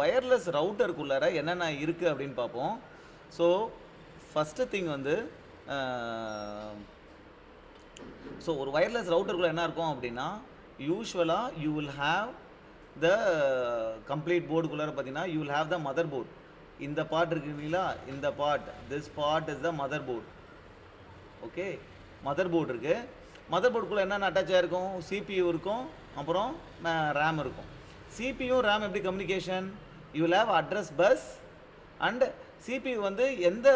Wireless ரவுட்டருக்குள்ளார என்னென்ன இருக்குது அப்படின்னு பார்ப்போம். ஸோ ஃபஸ்ட்டு திங் வந்து ஸோ ஒரு ஒயர்லெஸ் ரவுட்டருக்குள்ளே என்ன இருக்கும் அப்படின்னா, யூஸ்வலாக you will have the complete போர்டுக்குள்ளார பார்த்தீங்கன்னா you will have the mother board. இந்த பார்ட் இருக்குங்களா, இந்த part, this part is the mother board. Okay, mother board இருக்குது. மதர் போர்டுக்குள்ளே என்னென்ன அட்டாச் ஆகிருக்கும், சிபியூ இருக்கும், அப்புறம் ரேம் இருக்கும். சிபியூ ரேம் எப்படி communication, you will have address bus and CPU வந்து எந்த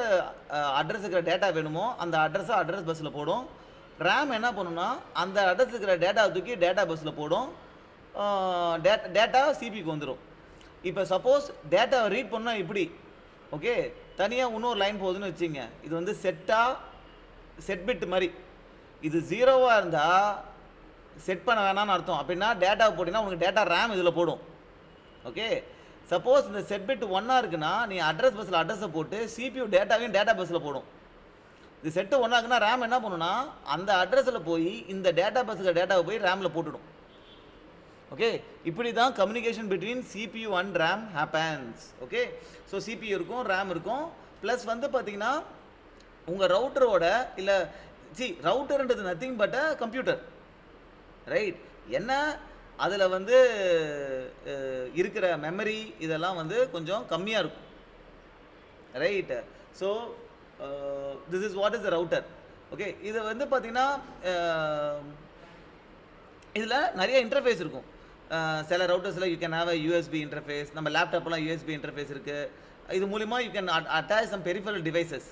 அட்ரஸ் இருக்கிற டேட்டா வேணுமோ அந்த அட்ரஸை அட்ரஸ் பஸ்ஸில் போடும். ரேம் என்ன பண்ணுன்னா அந்த அட்ரஸ் இருக்கிற டேட்டாவை தூக்கி டேட்டா பஸ்ஸில் போடும். டேட்டா சிபிக்கு வந்துடும். இப்போ சப்போஸ் டேட்டாவை ரீட் பண்ணால் இப்படி, ஓகே, தனியாக இன்னொரு லைன் போகுதுன்னு வச்சுங்க, இது வந்து செட் பிட் மாதிரி. இது 0வாக இருந்தால் செட் பண்ண வேணாம்னு அர்த்தம். அப்படின்னா டேட்டாவை போட்டிங்கன்னா உனக்கு டேட்டா ரேம் இதில் போடும். ஓகே, சப்போஸ் இந்த செட் பிட் 1ஆக இருக்குன்னா நீ அட்ரஸ் பஸ்ஸில் அட்ரஸை போட்டு சிபியூ டேட்டாவையும் டேட்டா பஸ்ஸில் போடும். இது செட்டு 1 ஆகுன்னா ரேம் என்ன பண்ணுன்னா அந்த அட்ரஸில் போய் இந்த டேட்டா பஸ்ஸுக்கு டேட்டாவை போய் ரேமில் போட்டுடும். ஓகே, இப்படி தான் communication between CPU and RAM happens. Okay, so CPU இருக்கும், ரேம் இருக்கும். ப்ளஸ் வந்து பார்த்தீங்கன்னா உங்கள் ரவுட்டரோட இல்லை ரவுட்டர்ன்றது nothing but a computer, right? என்ன அதில் வந்து இருக்கிற மெமரி இதெல்லாம் வந்து கொஞ்சம் கம்மியாக இருக்கும், right? So this is what is the router. Okay, இது வந்து பார்த்தீங்கன்னா இதில் நிறைய இன்டர்ஃபேஸ் இருக்கும். சில ரவுட்டர்ஸில் you can have a USB interface. நம்ம லேப்டாப்லாம் யூஎஸ்பி இன்டர்ஃபேஸ் இருக்குது. இது மூலிமா you can attach some peripheral devices.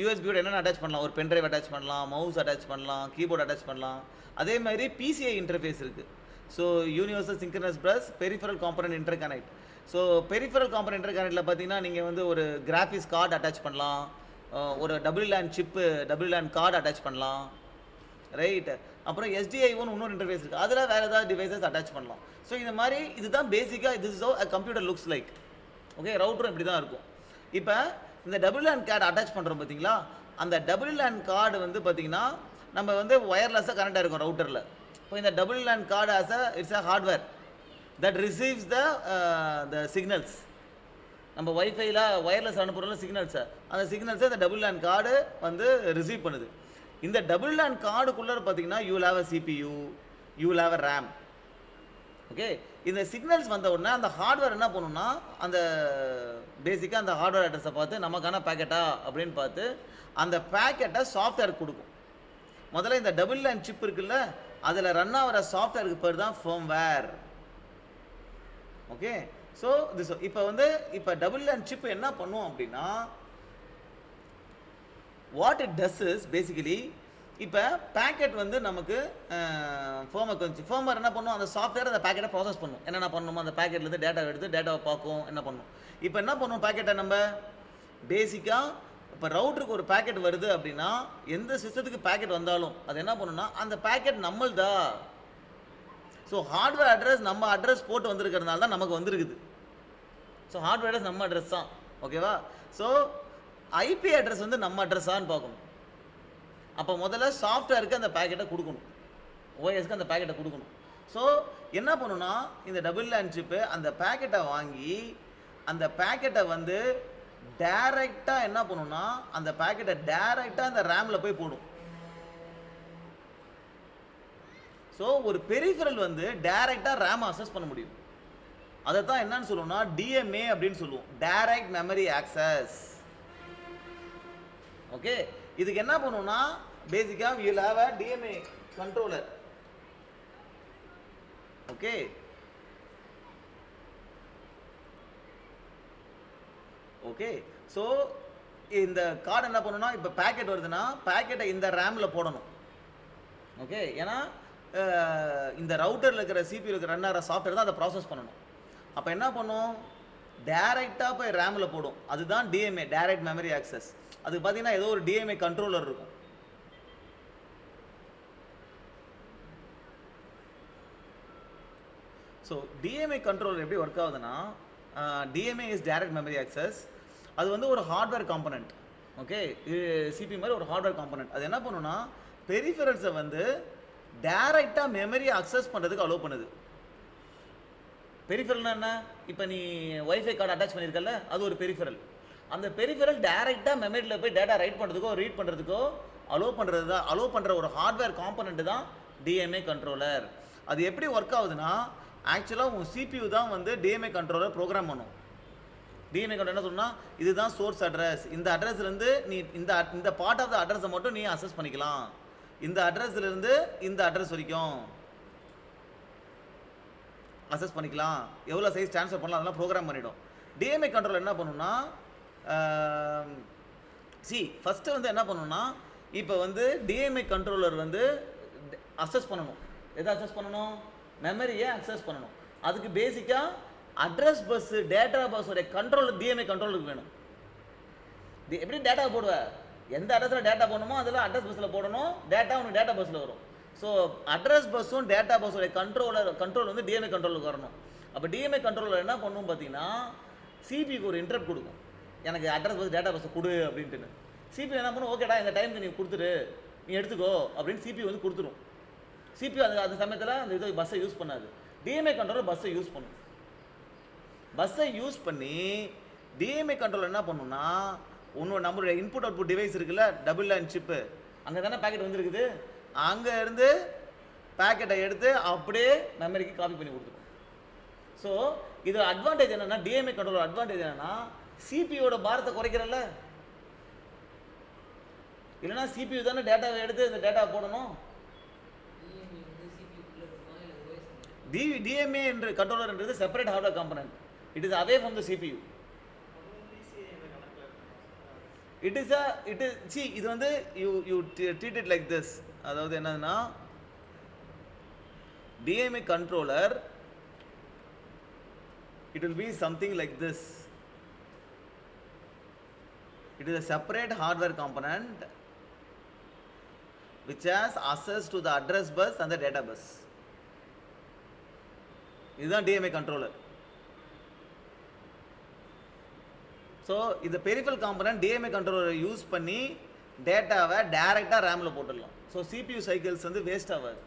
யூஎஸ்பியோட என்னென்ன அட்டாச் பண்ணலாம், ஒரு பென்ட்ரைவ் அட்டாச் பண்ணலாம், மவுஸ் அட்டாச் பண்ணலாம், கீபோர்டு அட்டாச் பண்ணலாம். அதே மாதிரி பிசிஐ இன்டர்ஃபேஸ் இருக்குது. So universal synchronous bus peripheral component interconnect. So peripheral component இன்டர்கனெக்டில் பார்த்தீங்கன்னா நீங்கள் வந்து ஒரு கிராஃபிக்ஸ் கார்டு அட்டாச் பண்ணலாம், ஒரு WLAN chip WLAN card attach பண்ணலாம், ரைட்? அப்புறம் SDI1 இன்னொரு இன்டர்ஃபேஸ் இருக்குது, அதில் வேறு ஏதாவது டிவைசஸ் அட்டாச் பண்ணலாம். ஸோ இந்த மாதிரி இதுதான் பேசிக்காக this is how computer looks like. Okay, ரவுட்டரும் இப்படி தான் இருக்கும். இப்போ இந்த WLAN கார்டு அட்டாச் பண்ணுறோம் பார்த்தீங்களா, அந்த WLAN கார்டு வந்து பார்த்தீங்கன்னா நம்ம வந்து ஒயர்லெஸ்ஸாக கனெக்ட் ஆகிருக்கும் ரவுட்டரில். இப்போ இந்த WLAN card it's a hardware that receives the signals. நம்ம வைஃபைல ஒயர்லெஸ் அனுப்புகிறோம்ல சிக்னல்ஸை, அந்த சிக்னல்ஸை இந்த WLAN கார்டு வந்து ரிசீவ் பண்ணுது. இந்த WLAN கார்டுக்குள்ளே பார்த்தீங்கன்னா you will have a CPU, you will have a RAM. Okay, இந்த சிக்னல்ஸ் வந்த உடனே அந்த ஹார்ட்வேர் என்ன பண்ணுன்னா அந்த பேசிக்காக அந்த ஹார்ட்வேர் அட்ரஸை பார்த்து நமக்கான பேக்கெட்டா அப்படின்னு பார்த்து அந்த பேக்கெட்டை சாஃப்ட்வேர் கொடுக்கும். முதல்ல இந்த WLAN சிப் இருக்குல்ல, அதில் ரன் ஆகிற சாஃப்ட்வேருக்கு பேர் தான் ஃபர்ம்வேர். ஓகே, ஸோ இப்போ வந்து இப்போ WLAN சிப் என்ன பண்ணும் அப்படின்னா what it does is basically இப்போ பேக்கெட் வந்து நமக்கு ஃபர்மருக்கு வந்துச்சு. ஃபர்மர் என்ன பண்ணும், அந்த சாஃப்ட்வேர் அந்த பேக்கெட்டை ப்ராசஸ் பண்ணும். என்னென்ன பண்ணணுமோ அந்த பேக்கெட்லேருந்து டேட்டா எடுத்து டேட்டாவை பார்க்கும், என்ன பண்ணும். இப்போ என்ன பண்ணும் பேக்கெட்டை நம்ம பேசிக்காக இப்போ ரவுட்டருக்கு ஒரு பேக்கெட் வருது அப்படின்னா எந்த சிஸ்டத்துக்கு பேக்கெட் வந்தாலும் அது என்ன பண்ணுன்னா அந்த பேக்கெட் நம்மள்தா. ஸோ ஹார்ட்வேர் அட்ரஸ் நம்ம அட்ரஸ் போட்டு வந்திருக்கிறதுனால தான் நமக்கு வந்துருக்குது. ஸோ ஹார்ட்வேர் அட்ரஸ் நம்ம அட்ரஸ் தான், ஓகேவா? ஸோ ஐபி அட்ரஸ் வந்து நம்ம அட்ரஸான்னு பார்க்கணும். அப்போ முதல்ல சாஃப்ட்வேருக்கு அந்த பேக்கெட்டை கொடுக்கணும், ஓஎஸ்க்கு அந்த பேக்கெட்டை கொடுக்கணும். ஸோ என்ன பண்ணுன்னா இந்த WLAN சிப்பு அந்த பேக்கெட்டை வாங்கி அந்த பேக்கெட்டை வந்து டைரெக்டாக என்ன பண்ணுன்னா அந்த பேக்கெட்டை டைரெக்டாக அந்த ரேமில் போய் போடும். ஸோ ஒரு பெரிஃபரல் வந்து டைரெக்டாக ரேம் அக்சஸ் பண்ண முடியும். அதை தான் என்னன்னு சொல்லுவோம்னா DMA அப்படின்னு சொல்லுவோம், டைரக்ட் மெமரி ஆக்சஸ். ஓகே, இதுக்கு என்ன பண்ணுவோம்னா பேசிக்காக you will have a DMA controller. Okay, okay, so இந்த கார்டு என்ன பண்ணணும்னா இப்போ பேக்கெட் வருதுன்னா பேக்கெட்டை இந்த ரேமில் போடணும். ஓகே, ஏன்னா இந்த ரவுட்டரில் இருக்கிற CPU இருக்கிற ரன் ஆகிற சாஃப்ட்வேர் தான் அதை ப்ராசஸ் பண்ணணும். அப்போ என்ன பண்ணும், டைரெக்டாக போய் ரேமில் போடும். அதுதான் DMA, டைரக்ட் மெமரி ஆக்சஸ். அதுக்கு பார்த்தீங்கன்னா ஏதோ ஒரு DMA கண்ட்ரோலர் இருக்கும். ஸோ DMA கண்ட்ரோலர் எப்படி ஒர்க் ஆகுதுன்னா DMA is direct memory access. அது வந்து ஒரு ஹார்ட்வேர் காம்பனண்ட். ஓகே, இது CPU மாதிரி ஒரு ஹார்ட்வேர் காம்பனண்ட். அது என்ன பண்ணுன்னா பெரிஃபரல்ஸை வந்து டைரெக்டாக மெமரியை அக்சஸ் பண்ணுறதுக்கு அலோவ் பண்ணுது. பெரிஃபரல்னா என்ன? இப்போ நீ ஒய்ஃபை கார்டு அட்டாச் பண்ணியிருக்கல, அது ஒரு பெரிஃபரல். அந்த பெரிஃபரல் டைரெக்டாக மெமரியில் போய் டேட்டா ரைட் பண்ணுறதுக்கோ ரீட் பண்ணுறதுக்கோ அலோவ் பண்ணுறது தான், அலோவ் பண்ணுற ஒரு ஹார்ட்வேர் காம்பனண்ட் தான் டிஎம்ஏ கண்ட்ரோலர். அது எப்படி ஒர்க் ஆகுதுன்னா, ஆக்சுவலாக உங்கள் சிபியூ தான் வந்து டிஎம்ஏ கண்ட்ரோலர் ப்ரோக்ராம் பண்ணும். டிஎம்ஏ கண்ட்ரோலர் என்ன சொன்னால், இதுதான் சோர்ஸ் அட்ரஸ், இந்த அட்ரஸ்லேருந்து நீ இந்த பார்ட் ஆஃப் த அட்ரஸை மட்டும் நீ அக்சஸ் பண்ணிக்கலாம், இந்த அட்ரஸ்லேருந்து இந்த அட்ரஸ் வரைக்கும் அக்சஸ் பண்ணிக்கலாம், எவ்வளோ சைஸ் ட்ரான்ஸ்ஃபர் பண்ணலாம் அதெல்லாம் ப்ரோக்ராம் பண்ணிவிடும். டிஎம்ஏ கண்ட்ரோலர் என்ன பண்ணுன்னா, ஃபஸ்ட்டு வந்து என்ன பண்ணணும்னா, இப்போ வந்து டிஎம்ஏ கண்ட்ரோலர் வந்து அக்சஸ் பண்ணணும். எதை அக்சஸ் பண்ணணும்? மெமரியை அக்சஸ் பண்ணணும். அதுக்கு பேசிக்காக அட்ரஸ் பஸ், டேட்டா பஸ்ஸோடைய கண்ட்ரோல் டிஎம்ஏ கண்ட்ரோலுக்கு வேணும். எப்படி டேட்டா போடுவேன்? எந்த அட்ரஸில் டேட்டா போடணுமோ அதில் அட்ரஸ் பஸ்ஸில் போடணும், டேட்டா உனக்கு டேட்டா பஸ்ஸில் வரும். ஸோ அட்ரஸ் பஸ்ஸும் டேட்டா பஸ்ஸோடைய கண்ட்ரோல் வந்து டிஎம்ஏ கண்ட்ரோலுக்கு வரணும். அப்போ டிஎம்ஏ கண்ட்ரோலர் என்ன பண்ணும் பார்த்தீங்கன்னா, சிபிக்கு ஒரு இன்டரப்ட் கொடுக்கும், எனக்கு அட்ரஸ் பஸ் டேட்டா பஸ் கொடு அப்படின்ட்டு. சிபி என்ன பண்ணும், ஓகேடா இந்த டைமுக்கு நீ கொடுத்துரு, நீ எடுத்துக்கோ அப்படின்னு சிபி வந்து கொடுத்துரும். சிபி அந்த சமயத்தில் அந்த இது பஸ்ஸை யூஸ் பண்ணாது. டிஎம்ஏ கண்ட்ரோலர் பஸ்ஸை யூஸ் பண்ணும். பஸ்ஸை யூஸ் பண்ணி டிஎம்ஏ கண்ட்ரோலர் என்ன பண்ணுன்னா, நம்மளுடைய இன்புட் அவுட்புட் டிவைஸ் இருக்குல்ல, டபுள் லைன் சிப்பு, அங்கே தானே பேக்கெட் வந்துருக்குது, அங்கே இருந்து பேக்கெட்டை எடுத்து அப்படியே மெமரிக்கு காப்பி பண்ணி கொடுத்துரும். ஸோ இது அட்வான்டேஜ் என்னென்னா, டிஎம்ஏ கண்ட்ரோலர் அட்வான்டேஜ் என்னென்னா, சிபியோட பாரத்தை குறைக்கிறல்ல. இல்லைனா சிபியூ தானே டேட்டாவை எடுத்து இந்த டேட்டா போடணும். டிஎம்ஏ என்ற கண்ட்ரோலர்ன்றது separate hardware component. It is away from the CPU. இது வந்து you treat it like this. அதாவது என்னதுன்னா, DMA controller it will be something like this. It is a separate hardware component which has access to the address bus and the data bus. இதுதான் DMA controller. So இந்த peripheral component DMA கண்ட்ரோலரை use பண்ணி டேட்டாவை டைரெக்டாக ரேமில் போட்டுடலாம். So CPU cycles வந்து waste ஆகாது.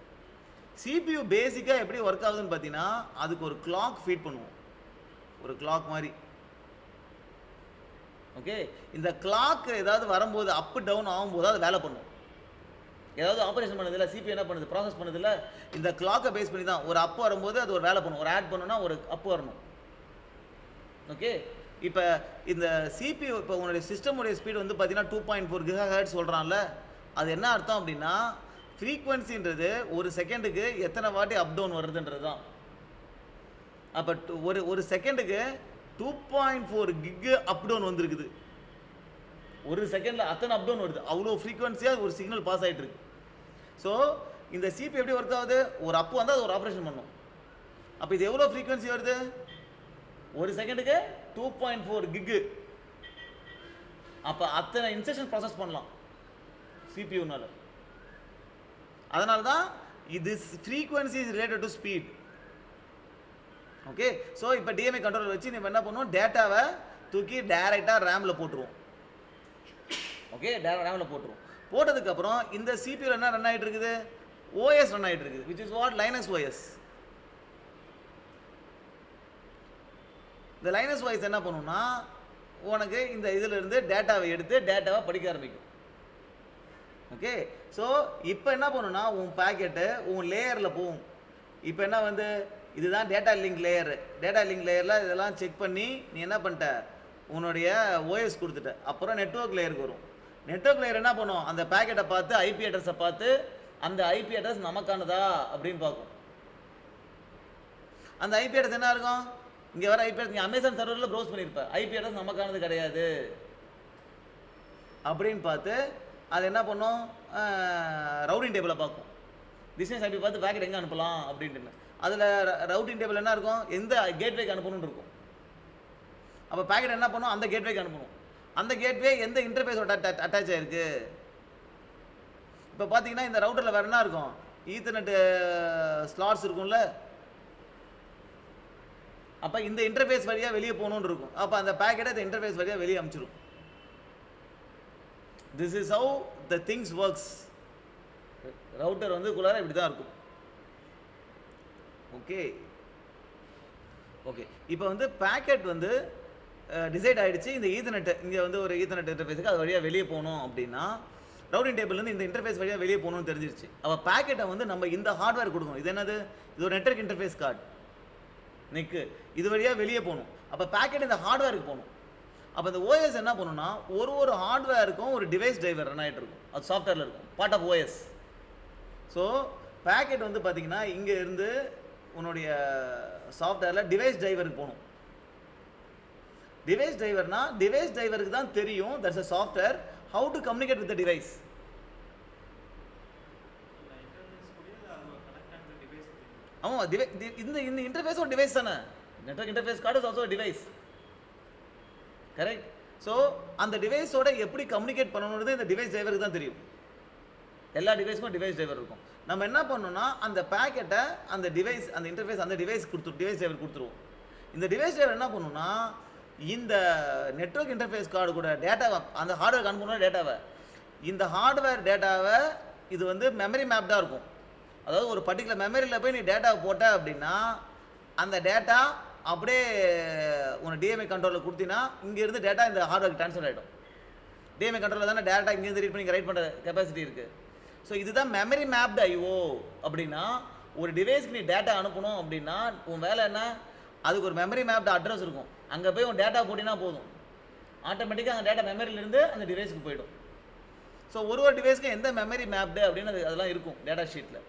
CPU பேசிக்காக எப்படி ஒர்க் ஆகுதுன்னு பார்த்தீங்கன்னா, அதுக்கு ஒரு கிளாக் ஃபீட் பண்ணுவோம், ஒரு கிளாக் மாதிரி. ஓகே, இந்த கிளாக் ஏதாவது வரும்போது அப்பு டவுன் ஆகும்போது அது வேலை பண்ணும். ஏதாவது ஆப்ரேஷன் பண்ணதில்ல, சிபி என்ன பண்ணுது, ப்ராசஸ் பண்ணதில்ல, இந்த கிளாக்கை பேஸ் பண்ணி தான் ஒரு அப்பு வரும்போது அது ஒரு வேலை பண்ணும். ஒரு ஆட் பண்ணணும்னா ஒரு அப்பு வரணும். ஓகே, இப்போ இந்த சிபியூ, இப்போ உங்களுடைய சிஸ்டமுடைய ஸ்பீடு வந்து பார்த்தீங்கன்னா 2.4 GHz சொல்கிறான்ல, அது என்ன அர்த்தம் அப்படின்னா, ஃப்ரீக்வன்சின்றது ஒரு செகண்டுக்கு எத்தனை வாட்டி அப் டவுன் வருதுன்றது தான். அப்போ ஒரு செகண்டுக்கு 2.4 கிக் அப் டவுன் வந்துருக்குது. ஒரு செகண்டில் அத்தனை அப் டவுன் வருது. அவ்வளோ ஃப்ரீக்வன்சியாக ஒரு சிக்னல் பாஸ் ஆகிட்டு இருக்கு. ஸோ இந்த சிபி எப்படி ஒர்க் ஆகுது, ஒரு அப்பு வந்து அது ஒரு ஆப்ரேஷன் பண்ணும். அப்போ இது எவ்வளோ ஃப்ரீக்வன்சி வருது, ஒரு செகண்டுக்கு 2.4 கிக்கு. அப்போ அத்தனை இன்ஸ்ட்ரக்ஷன் ப்ராசஸ் பண்ணலாம் சிபியூனால. அதனால தான் இது frequency is related to speed. Okay, so இப்போ டிஎம்ஏ கண்ட்ரோலர் வச்சு நம்ம என்ன பண்ணுவோம், டேட்டாவை தூக்கி டைரெக்டாக ரேமில் போட்டுருவோம். ஓகே, ரேமில் போட்டுருவோம். போட்டதுக்கப்புறம் இந்த சிபியூவில் என்ன ரன் ஆகிட்டு இருக்குது, ஓஎஸ் ரன் ஆகிட்டு இருக்குது, which is what, Linux OS. இந்த லைனக்ஸ் ஓஎஸ் என்ன பண்ணுன்னா, உனக்கு இந்த இதிலிருந்து டேட்டாவை எடுத்து டேட்டாவை படிக்க ஆரம்பிக்கும். ஓகே, ஸோ இப்போ என்ன பண்ணுன்னா, உன் பேக்கெட்டு உன் லேயரில் போகும். இப்போ என்ன வந்து, இதுதான் data link layer. Data link லேயரில் இதெல்லாம் செக் பண்ணி நீ என்ன பண்ணிட்ட, உன்னுடைய ஓஎஸ் கொடுத்துட்ட. அப்புறம் நெட்வொர்க் லேயருக்கு வரும். நெட்வொர்க் லேயர் என்ன பண்ணும், அந்த பேக்கெட்டை பார்த்து ஐபி அட்ரஸை பார்த்து அந்த ஐபி அட்ரஸ் நமக்கானதா அப்படின்னு பார்க்கும். அந்த ஐபி அட்ரஸ் என்ன இருக்கும், இங்கே வர ஐபி அட்ரஸ் நீ அமேசான் சர்வரில் ப்ரௌஸ் பண்ணியிருப்ப, ஐபி அட்ரஸ் நமக்கானது கிடையாது அப்படின்னு பார்த்து அது என்ன பண்ணும், ரவுட்டிங் டேபிளை பார்க்கும். பிஸ்னஸ் ஐபி பார்த்து பேக்கெட் எங்கே அனுப்பலாம் அப்படின்ட்டு. அதில் ரவுட்டிங் டேபிள் என்ன இருக்கும், எந்த கேட்வேக்கு அனுப்பணும்னு இருக்கும். அப்போ பேக்கெட் என்ன பண்ணும், அந்த கேட்வேக்கு அனுப்பணும். அந்த கேட்வே எந்த இன்டர்ஃபேஸோட அட்டாச் ஆகிருக்கு. இப்போ பார்த்தீங்கன்னா இந்த ரவுட்டரில் வேறு என்ன இருக்கும், ஈத்தர்நெட் ஸ்லாட்ஸ் இருக்கும்ல. அப்போ இந்த இன்டர்ஃபேஸ் வழியாக வெளியே போகணுன்னு இருக்கும். அப்போ அந்த பேக்கெட்டை இந்த இன்டர்ஃபேஸ் வழியாக வெளியே அனுப்பிச்சிடும். This is how the things works. Router வந்து குள்ளார இப்படி தான் இருக்கும். Okay, okay. இப்போ வந்து பாக்கெட் வந்து டிசைட் ஆயிடுச்சு. இந்த ஈத்தர்நெட் இங்க வந்து ஒரு ஈத்தர்நெட் இன்டர்ஃபேஸ்க்கு அது வழியா வெளிய போணும் அப்படின்னா, ரவுட்டிங் டேபிள்லேருந்து இந்த இன்டர்ஃபேஸ் வழியா வெளிய போணும்னு தெரிஞ்சிருச்சு. அப்ப பாக்கெட்ட வந்து நம்ம இந்த ஹார்ட்வேர் குடுக்கணும். இது என்னது? இது ஒரு நெட்வொர்க் இன்டர்ஃபேஸ் கார்டு. நெக்கு. இது வழியா வெளிய போணும். அப்ப பாக்கெட் இந்த ஹார்ட்வேருக்கு போணும். அப்ப இந்த ஓஎஸ் என்ன பண்ணும்னா, ஒரு ஹார்ட்வேருக்கும் ஒரு டிவைஸ் டிரைவர் ரன் ஆயிட்டு இருக்கும். அது சாஃப்ட்வேர்ல இருக்கும். Part of OS. So packet வந்து பார்த்தீங்கன்னா, இங்க இருந்து உன்னுடைய சாஃப்ட்வேர்ல டிவைஸ் டிரைவருக்கு போணும். டிவைஸ் டிரைவர்னா, டிவைஸ் டிரைவருக்கு தான் தெரியும் that's a software how to communicate with the device. ஆமா, இந்த இந்த இன்டர்ஃபேஸ் ஒரு டிவைஸ் தானே. Network interface card is also a device. Correct. So அந்த டிவைஸோட எப்படி கம்யூனிகேட் பண்ணணுன்றது இந்த டிவைஸ் டிரைவருக்கு தான் தெரியும். எல்லா டிவைஸ்க்கும் டிவைஸ் டிரைவர் இருக்கும். நம்ம என்ன பண்ணணும்னா, அந்த பாக்கெட்டை அந்த டிவைஸ் அந்த இன்டர்ஃபேஸ் அந்த டிவைஸ் டிவைஸ் டிரைவர் கொடுத்துருவோம். இந்த டிவைஸ் டிரைவர் என்ன பண்ணணும்னா, இந்த நெட்வொர்க் இன்டர்ஃபேஸ் கார்டு கூட டேட்டாவை அந்த ஹார்ட்வேர் அனுப்பணும் டேட்டாவை இந்த ஹார்ட்வேர் டேட்டாவை இது வந்து மெமரி மேப்டாக இருக்கும். அதாவது ஒரு பர்டிகுலர் மெமரியில் போய் நீ டேட்டாவை போட்ட அப்படின்னா அந்த டேட்டா அப்படியே உனக்கு டிஎம்ஐ கண்ட்ரோலில் கொடுத்தீங்கன்னா இங்கேருந்து டேட்டா இந்த ஹார்ட்வேருக்கு ட்ரான்ஸ்ஃபர் ஆகிடும். டிஎம்ஐ கண்ட்ரோலில் தானே டேட்டா இங்கேருந்து ரீட் பண்ணி ரைட் பண்ணுற கெப்பாசிட்டி இருக்குது. ஸோ இதுதான் மெமரி மேப்டு ஐஓ. அப்படின்னா ஒரு டிவைஸ்க்கு நீ டேட்டா அனுப்பணும் அப்படின்னா உன் வேலை என்ன, அதுக்கு ஒரு மெமரி மேப்டு அட்ரஸ் இருக்கும். அங்கே போய் உன் டேட்டா போட்டிங்கன்னா போதும், ஆட்டோமேட்டிக்காக அந்த டேட்டா மெமரியிலேருந்து அந்த டிவைஸ்க்கு போயிடும். ஸோ ஒரு டிவைஸ்க்கு எந்த மெமரி மேப்டு அப்படின்னு அதெல்லாம் இருக்கும் டேட்டா ஷீட்டில்.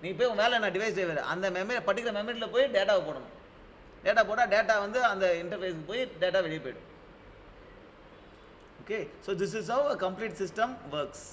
நீ போய் உன் வேலை என்ன, டிவைஸ் டிரைவர் அந்த மெமரி பர்டிகுலர் மெமரியில் போய் டேட்டாவை போடணும். டேட்டா போட்டால் டேட்டா வந்து அந்த இன்டர்ஃபேஸ்க்கு போய் டேட்டா வெளியே போயிடும். Okay. So this is have a complete system works.